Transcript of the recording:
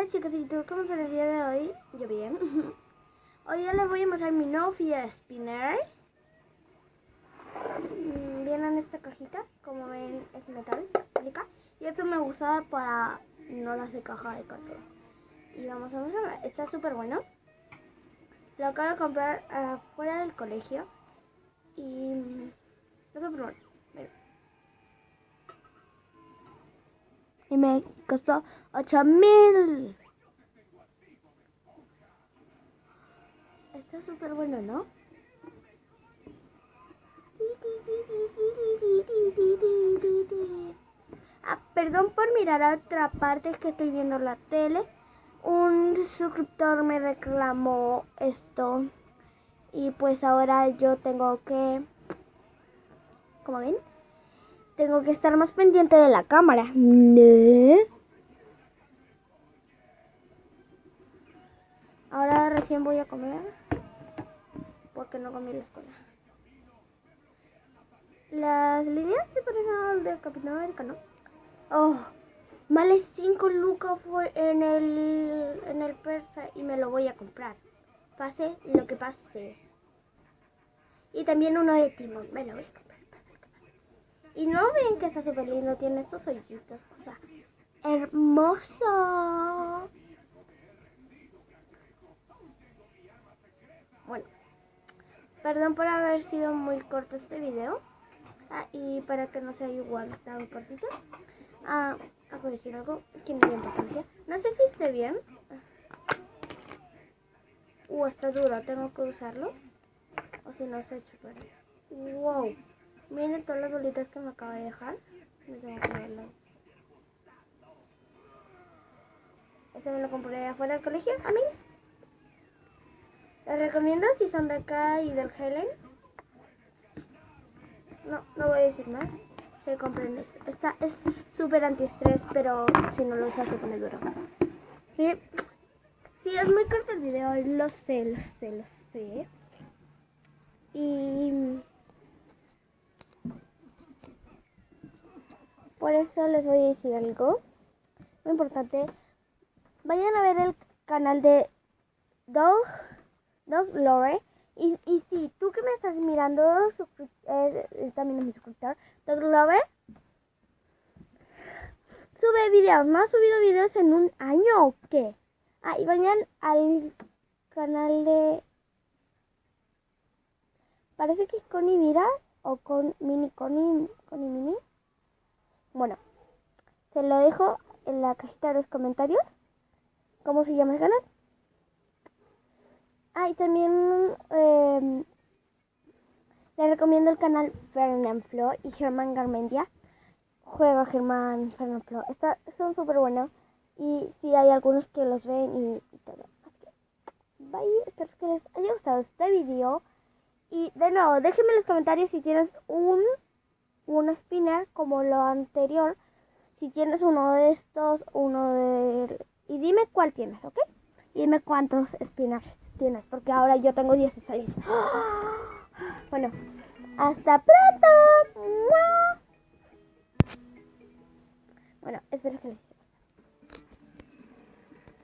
Hola chicos y todos, ¿cómo están el día de hoy? Yo bien. Hoy día les voy a mostrar mi nuevo fidget spinner. Viene en esta cajita, como ven es metálica. Y esto me gusta para no las de caja de cartón. Y vamos a ver, está súper bueno. Lo acabo de comprar afuera del colegio. Y está súper bueno. Y me costó 8,000. Está súper bueno, ¿no? Perdón por mirar a otra parte, es que estoy viendo la tele. Un suscriptor me reclamó esto. Y pues ahora yo tengo que... ¿Cómo ven? Tengo que estar más pendiente de la cámara. ¿No? Ahora recién voy a comer. Porque no comí en la escuela. Las líneas se parecen al del Capitán América, ¿no? Oh, vale 5 lucas en el persa y me lo voy a comprar. Pase lo que pase. Y también uno de Timón, me lo voy a comprar. Y no ven que está súper lindo, tiene estos hoyitos, o sea, hermoso. Bueno, perdón por haber sido muy corto este video. Y para que no sea igual tan cortito. Acabo de decir algo que no tiene importancia. No sé si esté bien. Está duro, tengo que usarlo. O si no se echa a perder. Wow. Miren todas las bolitas que me acaba de dejar. Me tengo que verlo. Este me lo compré afuera del colegio, a mí. Les recomiendo si son de acá y del Helen. No voy a decir más. Se compren esto. Esta es súper antiestrés, pero si no lo usas se pone duro. Sí, es muy corto el video, lo sé. Y por eso les voy a decir algo muy importante. Vayan a ver el canal de Dog Lore. Y si tú que me estás mirando, también es mi suscriptor, Dog Lover, sube videos. ¿No ha subido videos en un año o qué? Y vayan al canal de... Parece que es Connie Mira o con Connie Mini. Bueno, se lo dejo en la cajita de los comentarios. ¿Cómo se llama el canal? Y también les recomiendo el canal Fernanfloo y Germán Garmendia. Juega Germán, Fernanfloo. Son súper buenos. Y sí, hay algunos que los ven y todo. Así que, bye. Espero que les haya gustado este video. Y de nuevo, déjenme en los comentarios si tienes un spinner como lo anterior. Si tienes uno de estos, y dime cuál tienes, ¿ok? Y dime cuántos spinners tienes, porque ahora yo tengo 16. Bueno, hasta pronto. Bueno, espero que les